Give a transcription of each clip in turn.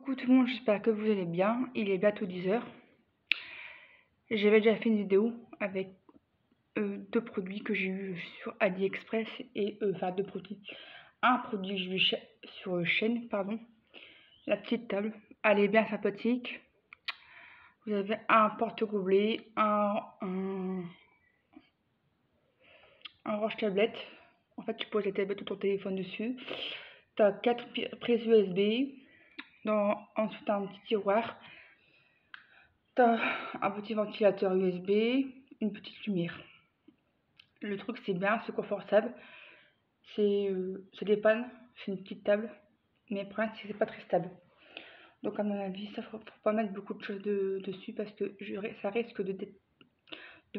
Coucou tout le monde, j'espère que vous allez bien. Il est bientôt 10h. J'avais déjà fait une vidéo avec deux produits que j'ai eu sur AliExpress et enfin deux produits. Un produit que j'ai vu sur Shein, pardon. La petite table, elle est bien sympathique. Vous avez un porte-gobelet, un range-tablette. En fait, tu poses la tablette ou ton téléphone dessus. Tu as 4 prises USB. Ensuite, tu as un petit tiroir. Tu as un petit ventilateur USB, une petite lumière. Le truc, c'est bien, c'est confortable. C'est des pannes, c'est une petite table. Mais le problème, c'est que c'est pas très stable. Donc, à mon avis, ça faut pas mettre beaucoup de choses dessus parce que ça risque de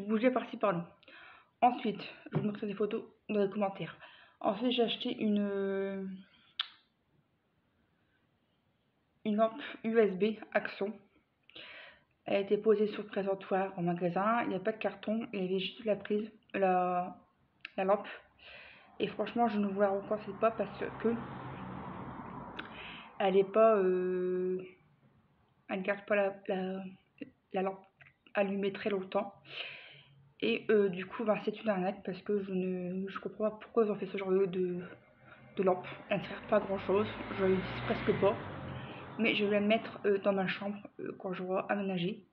bouger par-ci par-là. Ensuite, je vous montrerai des photos dans les commentaires. Ensuite, j'ai acheté une lampe USB Axon. Elle a été posée sur le présentoir en magasin. Il n'y a pas de carton. Il y avait juste la prise, la lampe. Et franchement, je ne vous la recommande pas parce que elle est pas, elle garde pas la lampe allumée très longtemps. Et du coup, bah, c'est une arnaque parce que je comprends pas pourquoi ils ont fait ce genre de lampe. Elle ne sert pas à grand chose. Je l'utilise presque pas. Mais je vais la mettre dans ma chambre quand je vais aménager.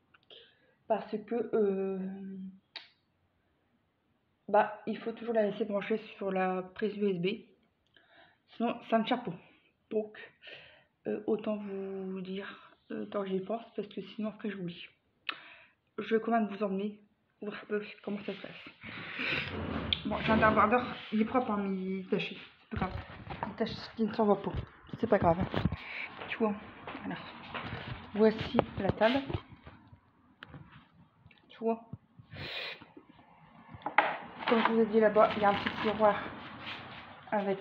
Parce que bah, il faut toujours la laisser brancher sur la prise USB. Sinon, ça me tient pas. Donc, autant vous dire tant que j'y pense, parce que sinon après je j'oublie. Je vais quand même vous emmener voir un peu comment ça se passe. Bon, j'ai un débardeur, il est propre, hein, mais il est taché. C'est pas grave. Il tache qui ne s'en va pas. C'est pas grave. Tu vois, alors. Voici la table. Tu vois. Comme je vous ai dit là-bas, il y a un petit tiroir avec.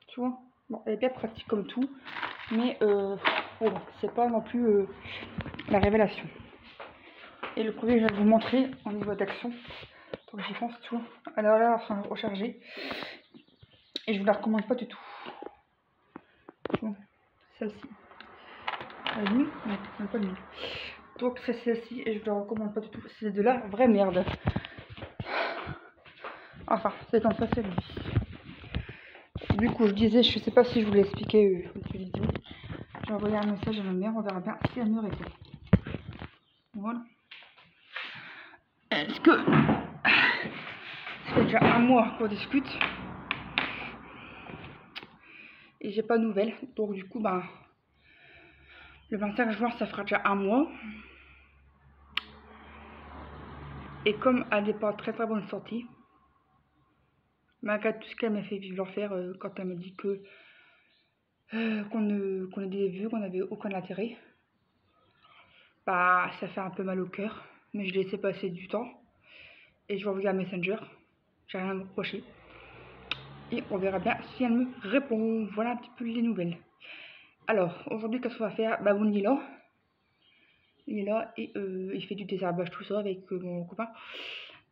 Tu vois. Bon, elle est bien pratique comme tout. Mais bon, c'est pas non plus la révélation. Et le premier que je vais vous montrer au niveau d'action, donc j'y pense, tu vois. Alors là, enfin, recharger. Et je vous la recommande pas du tout. Tu vois, celle-ci. La nuit, non, même pas de nuit. Donc c'est celle-ci et je vous la recommande pas du tout. C'est de la vraie merde. Enfin, c'est comme ça, c'est lui. Du coup, je disais, je sais pas si je vous l'ai expliqué dans cette vidéo. J'ai envoyé un message à ma mère, on verra bien si elle me répond. Voilà. Est-ce que ça fait déjà un mois qu'on discute et j'ai pas de nouvelles, donc du coup, bah, le 25 juin, ça fera déjà un mois. Et comme elle n'est pas très bonne sortie, malgré tout ce qu'elle m'a fait vivre l'enfer quand elle m'a dit que qu'on a des vues, qu'on n'avait aucun intérêt, bah ça fait un peu mal au cœur, mais je l'ai laissé passer du temps et je vais envoyer un messenger, j'ai rien à me reprocher et on verra bien si elle me répond. Voilà un petit peu les nouvelles. Alors aujourd'hui, qu'est-ce qu'on va faire? Bah bon, il est là et il fait du désherbage tout ça avec mon copain.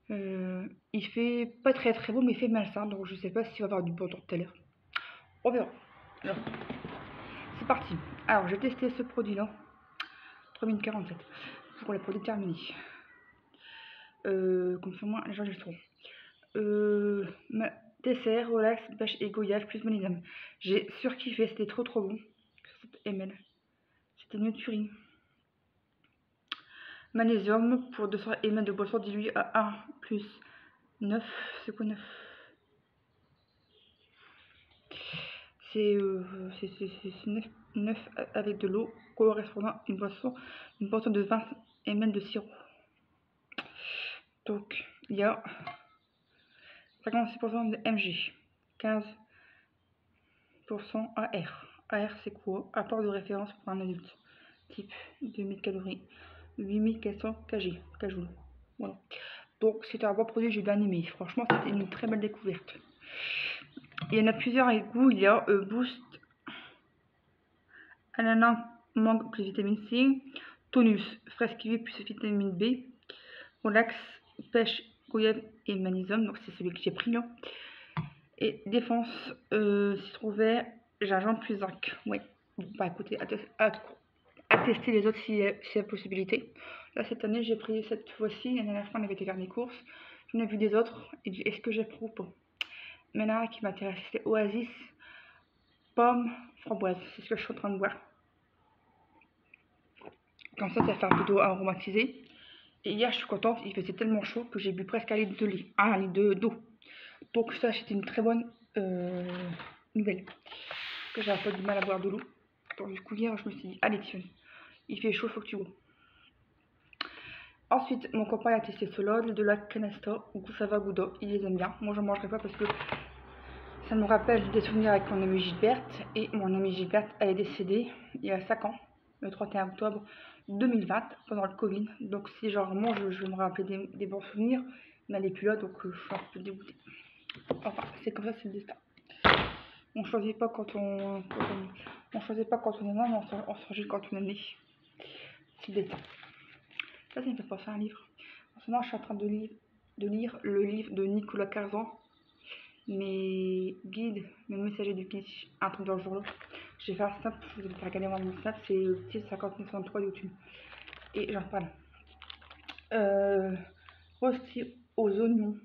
Il fait pas très beau, mais il fait malsain, donc je sais pas s'il va y avoir du beau temps tout à l'heure. On verra. Alors, c'est parti. Alors, j'ai testé ce produit-là, 3047, pour les produits terminés. Comme ça, moi, les gens, je le trouve. Dessert, relax, pêche et goyave plus magnésium. J'ai surkiffé, c'était trop bon. 7 ml. C'était une tuerie. Magnésium pour 200 ml de boisson diluée à 1 plus 9. C'est quoi 9? C'est 9 avec de l'eau correspondant à une boisson de 20 ml de sirop. Donc, il y a 56% de MG, 15% AR. AR, c'est quoi? Apport de référence pour un adulte. Type 2000 calories, 8400 kg. Voilà. Donc, c'était un bon produit, j'ai bien aimé. Franchement, c'était une très belle découverte. Il y en a plusieurs avec goût. Il y a Boost, ananas, mangue plus vitamine C, tonus, fraise kiwi plus vitamine B, relax, pêche, goyave et magnésium. Donc, c'est celui que j'ai pris là. Et défense, citron vert, gingembre plus zinc. Ouais. Bon, bah écoutez, à tester les autres si y a possibilité. Là, cette année, j'ai pris cette fois-ci. La dernière fois, on avait été faire mes courses. J'en ai vu des autres et dit est-ce que j'approuve ou pas. Mais là, qui m'intéresse, c'est Oasis, pomme, framboise. C'est ce que je suis en train de boire. Comme ça va faire un peu d'eau aromatisée. Et hier, je suis contente, il faisait tellement chaud que j'ai bu presque un litre d'eau. Donc ça, c'était une très bonne nouvelle. Que j'avais pas du mal à boire de l'eau. Donc du coup, hier, je me suis dit, allez tiens, il fait chaud, faut que tu bois. Ensuite, mon copain a testé cela, de la canasta, Goussava Gouda, il les aime bien. Moi, je mangerai pas parce que ça me rappelle des souvenirs avec mon amie Gilberte. Et mon amie Gilberte, elle est décédée il y a 5 ans, le 31 octobre 2020, pendant le Covid. Donc si genre moi, je vais me rappeler des bons souvenirs, mais elle n'est plus là, donc je suis un peu dégoûtée. Enfin, c'est comme ça, c'est le destin. On choisit pas quand on choisit pas quand on est mort, mais on choisit quand on est né. C'est le destin. Ça me fait penser à un livre. En ce moment, je suis en train de lire le livre de Nicolas Carzan, mes guides, mes messagers du pitch, un truc dans le journal. Je vais faire un snap, je vais faire regarder moi mon snap, c'est petit 5963 YouTube. Et j'en parle. Rôti aux oignons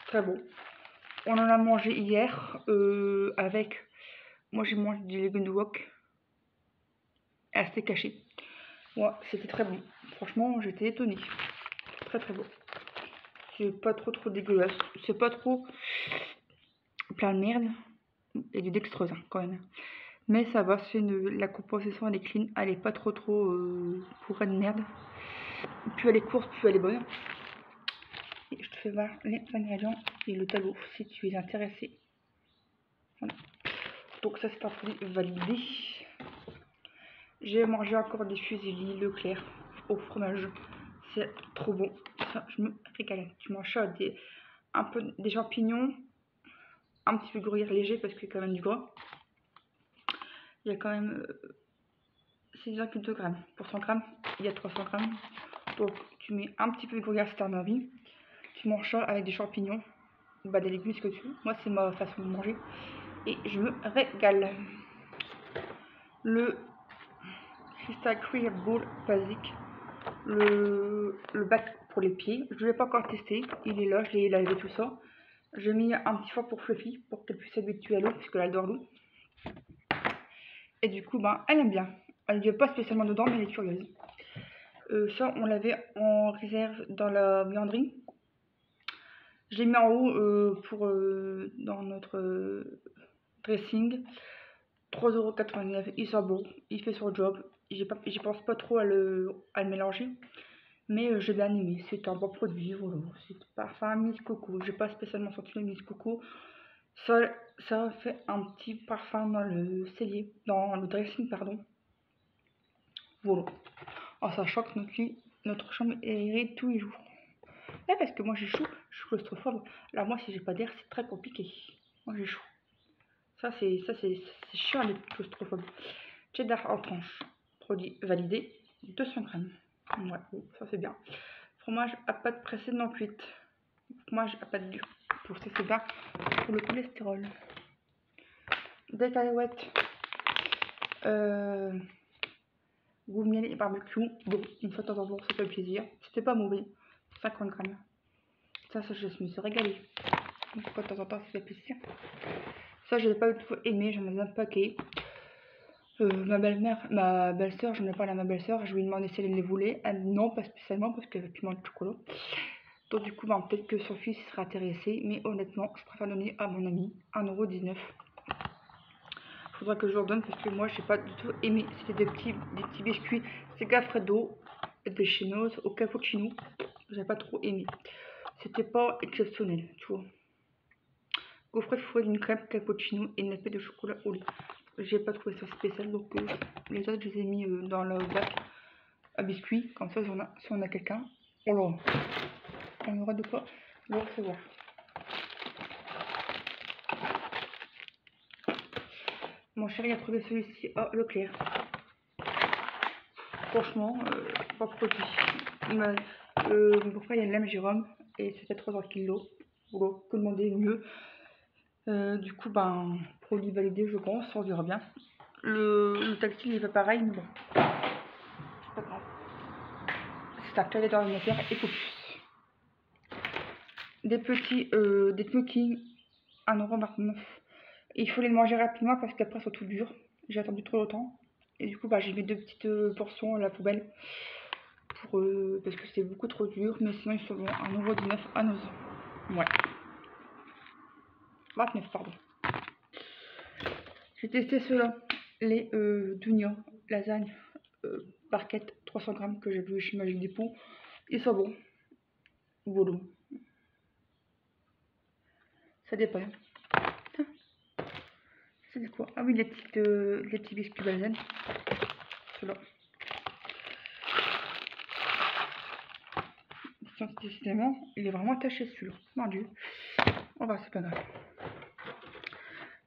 très bon. On en a mangé hier avec. Moi j'ai mangé du légumes de wok. Assez caché. Ouais, c'était très bon. Franchement, j'étais étonnée. Très très bon. C'est pas trop dégueulasse. C'est pas trop plein de merde. Et du dextrose hein, quand même. Mais ça va, la composition elle est clean. Elle est pas trop bourrée de merde. Plus elle est courte, plus elle est bonne. Et je te fais voir les ingrédients et le tableau si tu es intéressé. Voilà. Donc ça c'est un produit validé. J'ai mangé encore des fusillis Leclerc au fromage. C'est trop bon. Ça, je me régale. Je mange ça un peu des champignons, un petit peu de gruyère léger parce qu'il y a quand même du gras. Il y a quand même 6,2 grammes. Pour 100 grammes, il y a 300 grammes. Donc tu mets un petit peu de gruyère si tu as envie. Tu manges ça avec des champignons, bah, des légumes, ce que tu veux. Moi, c'est ma façon de manger. Et je me régale. Le Crystal Clear Ball basique. Le bac pour les pieds. Je ne l'ai pas encore testé. Il est là, je l'ai lavé tout ça. J'ai mis un petit fort pour Fluffy pour qu'elle puisse s'habituer à l'eau puisque elle adore l'eau. Et du coup, ben, elle aime bien. Elle ne vient pas spécialement dedans, mais elle est curieuse. Ça, on l'avait en réserve dans la vianderie. Je l'ai mis en haut dans notre dressing. 3,89 €. Il sent bon, il fait son job. J'y pense pas trop à le mélanger. Mais j'ai bien aimé. C'est un bon produit. Voilà. C'est parfum Miss Coco. J'ai pas spécialement senti le Miss Coco. Ça fait un petit parfum dans le cellier. Dans le dressing, pardon. Voilà. En sachant que notre chambre est aérée tous les jours. Là, parce que moi j'ai chaud, je suis claustrophobe. Là, moi, si j'ai pas d'air, c'est très compliqué. Moi, j'ai chaud. Ça, c'est chiant d'être claustrophobe. Cheddar en tranche. Produit validé. 200 grammes. Ouais, bon, ça c'est bien. Fromage à pâte pressée non cuite. Fromage à pâte dure. Pour ça, c'est bien pour le cholestérol. Des cacahuètes. Goût miel et barbecue. Bon, une fois de temps en temps, ça fait plaisir. C'était pas mauvais. 50 grammes. Ça, je me suis régalée. Une fois de temps en temps, ça fait plaisir. Ça, je n'ai pas du tout aimé. J'en ai un paquet. Ma belle-sœur, j'en ai parlé à ma belle-sœur. Je lui ai demandé si elle les voulait. Non, pas spécialement parce qu'elle avait piment de chocolat. Donc, du coup, peut-être que son fils sera intéressé. Mais honnêtement, je préfère donner à mon ami 1,19 €. Faudra que je leur donne parce que moi, j'ai pas du tout aimé. C'était des petits biscuits. C'est Gaffredo de chez Noz au cappuccino. J'ai pas trop aimé. C'était pas exceptionnel, tu vois. Gaufret fourré d'une crème cappuccino et nappé de chocolat au lait. J'ai pas trouvé ça spécial, donc les autres je les ai mis dans le bac à biscuits. Comme ça, si on a quelqu'un, on aura de quoi le recevoir. Mon chéri a trouvé celui-ci à Leclerc. Franchement, pas produit. Mon frère il aime Jérôme et c'était 3 kg. Voilà, que demander mieux. Du coup, ben, produit validé, je pense, on verra bien. Le tactile il est pas pareil, mais bon, c'est pas grave. C'est un clavier d'ordinateur et plus. Des petits smokings, 1,29 €. Il faut les manger rapidement parce qu'après, ils sont tout durs. J'ai attendu trop longtemps. Et du coup, bah, j'ai mis 2 petites portions à la poubelle. Parce que c'est beaucoup trop dur. Mais sinon, ils sont bons. 1,19 € à nos. Ouais. 29, pardon. J'ai testé ceux-là. Les Dunio lasagne barquette 300 grammes que j'ai vu chez Magic Dépôt. Ils sont bons. Voilà. Ça dépend. C'est quoi? Ah oui, les petits biscuits balzen. Ceux-là. Décidément, il est vraiment attaché celui-là. Mon Dieu. On va, c'est pas grave.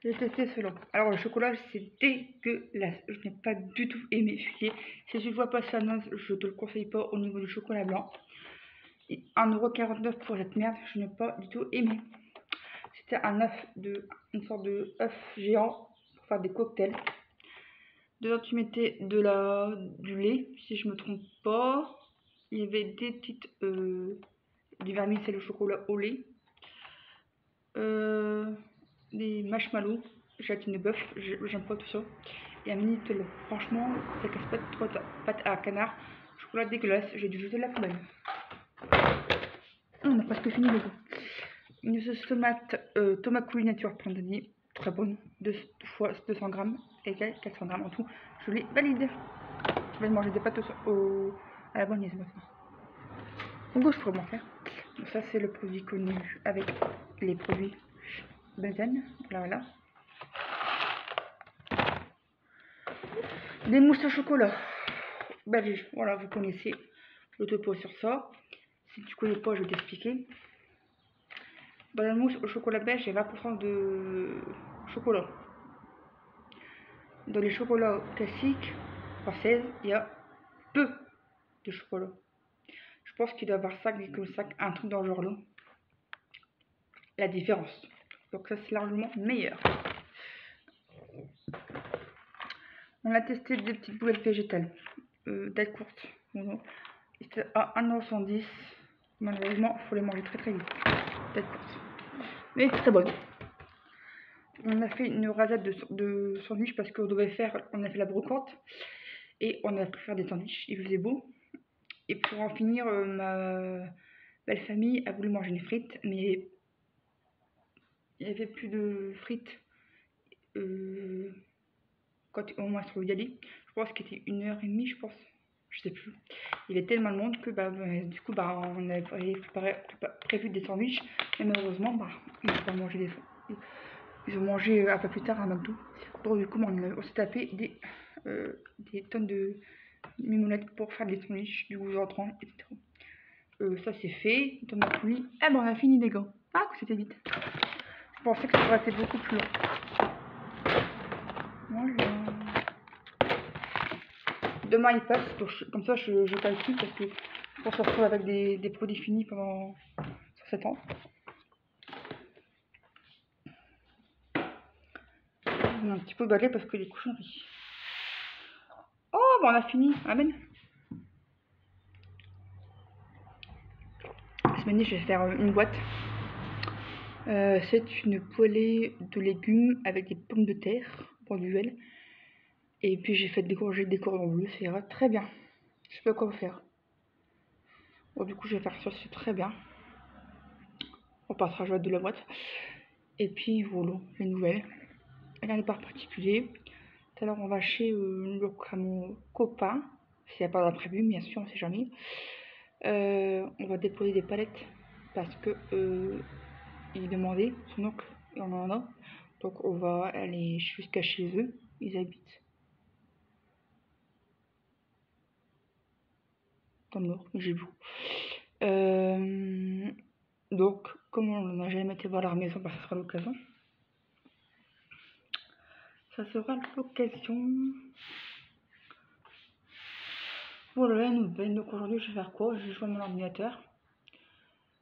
J'ai testé ceux-là. Alors, le chocolat, c'est dégueulasse. Je n'ai pas du tout aimé celui-là. Si tu vois pas ça, non, je te le conseille pas au niveau du chocolat blanc. 1,49 € pour cette merde, je n'ai pas du tout aimé. C'était une sorte de œuf géant pour faire des cocktails. Dedans, tu mettais du lait, si je me trompe pas. Il y avait des petites du vermicelle au chocolat au lait, des marshmallows, gélatine de bœuf, j'aime pas tout ça, et un mini Nutella. Franchement, ça casse pas trop ta pâte à canard. Chocolat dégueulasse, j'ai dû jeter la poubelle. On a presque fini le goût. Une sauce tomate coulis nature printanier, très bonne, 2 fois 200 grammes, égale 400 grammes en tout. Je les valide. Je vais manger des pâtes à la bolognaise maintenant. Donc je pourrais m'en faire. Donc ça c'est le produit connu avec les produits benzène. Voilà. Des mousses au chocolat. Belge, voilà, vous connaissez. Je te pose sur ça. Si tu connais pas, je vais t'expliquer. Dans la mousse au chocolat belge, il y a 20% de chocolat. Dans les chocolats classiques françaises, il y a peu de chocolat. Je pense qu'il doit y avoir 5,5, un truc dans le genre là. La différence. Donc ça c'est largement meilleur. On a testé des petites boulettes végétales, taille courte. C'était à 1,70 €. Malheureusement, il faut les manger très vite. Taille courte. Mais très bonne. On a fait une rasade de sandwich parce qu'on on a fait la brocante et on a pu faire des sandwichs. Il faisait beau. Et pour en finir, ma belle famille a voulu manger une frite, mais il n'y avait plus de frites quand on m'a trouvé y aller. Je pense qu'il était 1h30, je pense. Je sais plus. Il y avait tellement de monde que du coup on avait prévu des sandwichs. Et malheureusement, ils n'ont pas mangé des sandwichs. Ils ont mangé un peu plus tard à McDo. Donc du coup, on s'est tapé des tonnes de mimolette pour faire des sandwichs, du goût entrant, etc. Ça c'est fait. Tomate coulis. Eh ben on a fini les gars. Ah que c'était vite. Je pensais que ça aurait été beaucoup plus long. Voilà. Demain il passe, donc comme ça je calcule parce que on se retrouve avec des produits finis pendant 7 ans. On a un petit peu balai parce que les cochonneries. Oh, on a fini. Amen. Ce midi, je vais faire une boîte. C'est une poêlée de légumes avec des pommes de terre pour duel. Et puis j'ai fait décorer des cordons bleus, ça ira très bien. Je sais pas quoi faire. Bon, du coup, je vais faire ça, c'est très bien. On passera à jouer de la boîte. Et puis voilà, les nouvelles. Rien de particulier. Tout à l'heure, on va chez mon copain. S'il n'y a pas d'imprévu, bien sûr, on ne sait jamais. On va déployer des palettes parce que il demandait, son oncle, et on en a. Donc on va aller jusqu'à chez eux. Ils habitent dans le nord, j'ai vu. Donc, comme on n'a jamais été voir leur maison, ça sera l'occasion. Ça sera l'occasion. Voilà la nouvelle. Donc aujourd'hui, je vais faire quoi? Je vais jouer à mon ordinateur.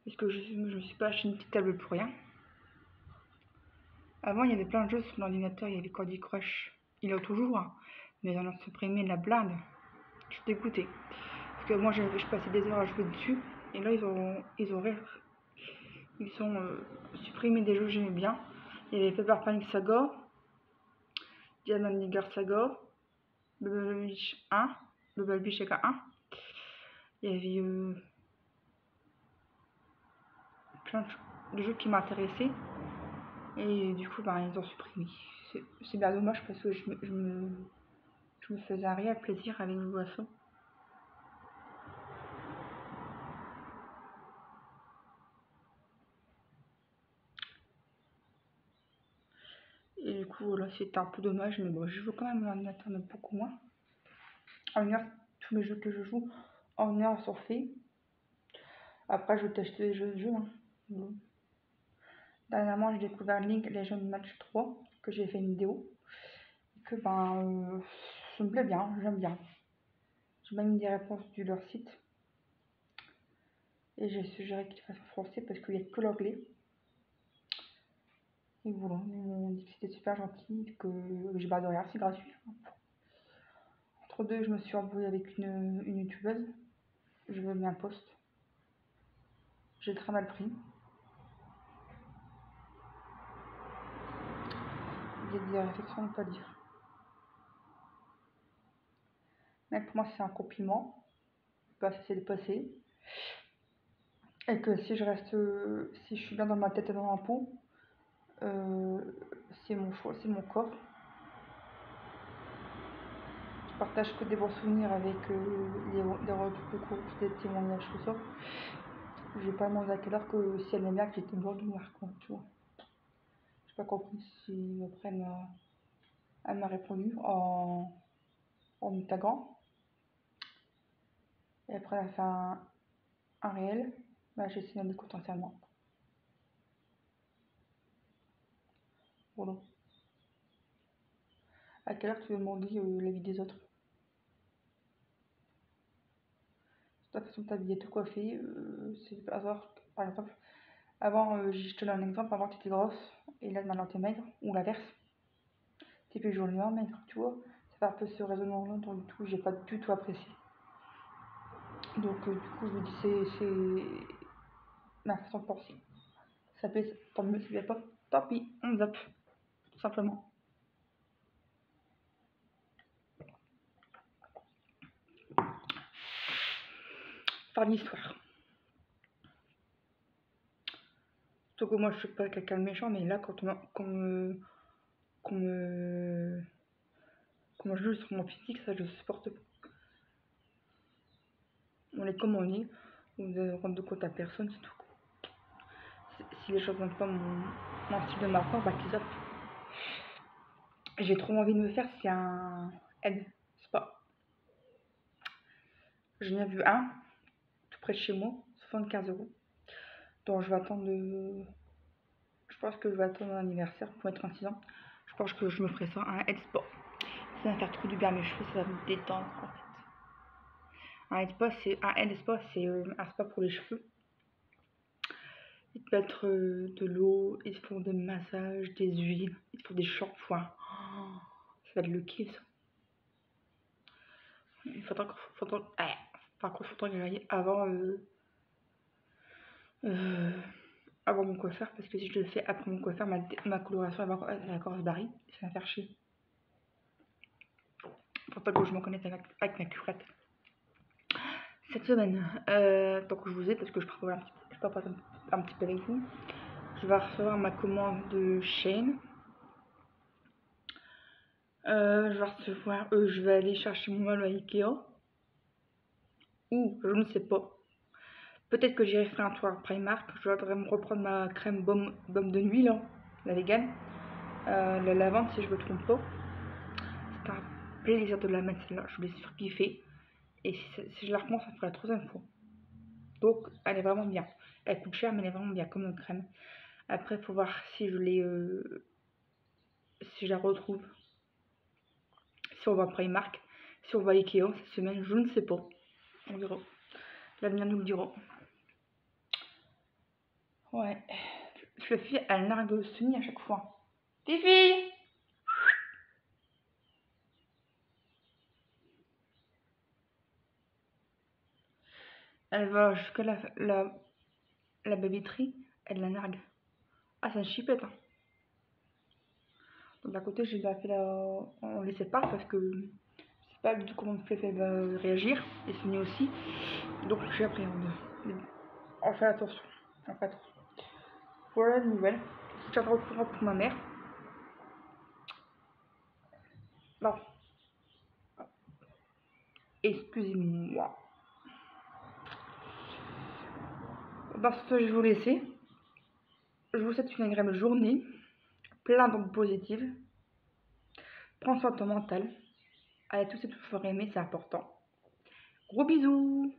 Parce que je ne me suis pas acheté une petite table pour rien. Avant, il y avait plein de jeux sur l'ordinateur, il y avait Candy Crush. Il y a toujours, hein. Mais ils en ont supprimé la blinde. Je suis dégoûtée. Parce que moi, je passais des heures à jouer dessus. Et là, ils ont supprimé des jeux que j'aimais bien. Il y avait Paper Panic Saga, Diamond Digger Saga, Bubble Beach 1, Bubble Beach 1. Il y avait plein de jeux qui m'intéressaient. Et du coup, ils ont supprimé. C'est bien dommage parce que je me faisais un réel plaisir avec jouer à ça. Et du coup, là, c'était un peu dommage, mais bon, je joue quand même à l'ordinateur, mais beaucoup moins. En une heure, tous les jeux que je joue, en une heure sont faits. Après, je vais tester les jeux de jeu. Hein. Bon. Dernièrement, j'ai découvert Link Legend Match 3, que j'ai fait une vidéo. Et que, ça me plaît bien, j'aime bien. J'ai même mis des réponses de leur site. Et j'ai suggéré qu'ils fassent en français parce qu'il n'y a que l'anglais. Et voilà, ils m'ont dit que c'était super gentil, que j'ai pas de rien, c'est gratuit. Entre deux, je me suis embrouillée avec une youtubeuse. Je veux mis un post. J'ai très mal pris. Il y a des réflexions à ne pas dire. Mais pour moi, c'est un compliment. C'est le passé. Et que si je suis bien dans ma tête et dans ma peau, c'est mon choix, c'est mon corps. Je partage que des bons souvenirs avec des retours de course, des témoignages, tout ça. J'ai pas demandé à quelle heure que si elle aimait bien que j'étais blanc ou noir, quoi, tu vois. J'ai pas compris si après elle m'a répondu en me taguant. Et après elle a fait un réel. J'ai signalé potentiellement. Voilà. À quelle heure tu veux demander l'avis des autres? Ta façon de t'habiller, te coiffer, c'est pas hasard. Par exemple, avant, je te donne un exemple, avant tu étais grosse et là maintenant t'es maigre, ou l'inverse. T'es plus jolie en maigre, tu vois. Ça fait un peu ce raisonnement-là, donc du coup, j'ai pas du tout apprécié. Donc, du coup, je me dis, c'est ma façon de penser. Ça plaît, tant mieux, ça plaît pas, tant pis, on zappe, tout simplement. Par l'histoire. Sauf que moi, je suis pas quelqu'un de méchant, mais là, quand me juge sur mon physique, ça, je supporte pas. On est comme on est, on ne rendre compte à personne, c'est tout. Si les choses n'ont pas mon style de ma part, qu'ils zappent. J'ai trop envie de me faire, c'est un head spa. J'en ai vu un, tout près de chez moi, 75 €. Donc je vais attendre Je pense que je vais attendre mon anniversaire pour mes 36 ans. Je pense que je me ferai ça, un head spa. Ça va me faire trop du bien à mes cheveux, ça va me détendre en fait. Un head spa, c'est un spa pour les cheveux. Ils te mettent de l'eau, ils te font des massages, des huiles, ils te font des shampoings. Oh, ça va être le kiff ça. Il faudra que j'aille avant mon coiffeur, parce que si je le fais après mon coiffeur, ma coloration elle va encore se barrer, ça va faire chier. Faut pas que je me connecte avec ma curette. Cette semaine, tant que je vous ai, parce que je parle un petit peu avec vous, je vais recevoir ma commande de Shein. Je vais aller chercher mon mal à Ikea. Ou, je ne sais pas. Peut-être que j'irai faire un tour à Primark. Je voudrais me reprendre ma crème baume de nuit, là, la vegan. La lavande, si je me trompe pas. C'est un plaisir de la mettre celle-là. Je l'ai surkiffée. Et si je la reprends, ça ferait la troisième fois. Donc, elle est vraiment bien. Elle coûte cher, mais elle est vraiment bien, comme une crème. Après, il faut voir si si je la retrouve. Si on va à Primark. Si on va à Ikea cette semaine, je ne sais pas. On verra. L'avenir nous le dira. Ouais. Je fille, elle nargue Sony à chaque fois. Fifi! Elle va jusqu'à la babyterie, elle la nargue. Ah, c'est une chipette, hein. Donc, d'un côté, j'ai fait on les sépare parce que je sais pas du tout comment elle va réagir. Et Sonia aussi. Donc, j'appréhende. On fait attention. On fait attention. Voilà la nouvelle. Je tiendrai au courant pour ma mère. Non, excusez-moi. Dans ce que je vais vous laisser. Je vous souhaite une agréable journée. Plein d'ondes positives. Prends soin de ton mental. Allez, tout ce que tu ferais aimer, c'est important. Gros bisous!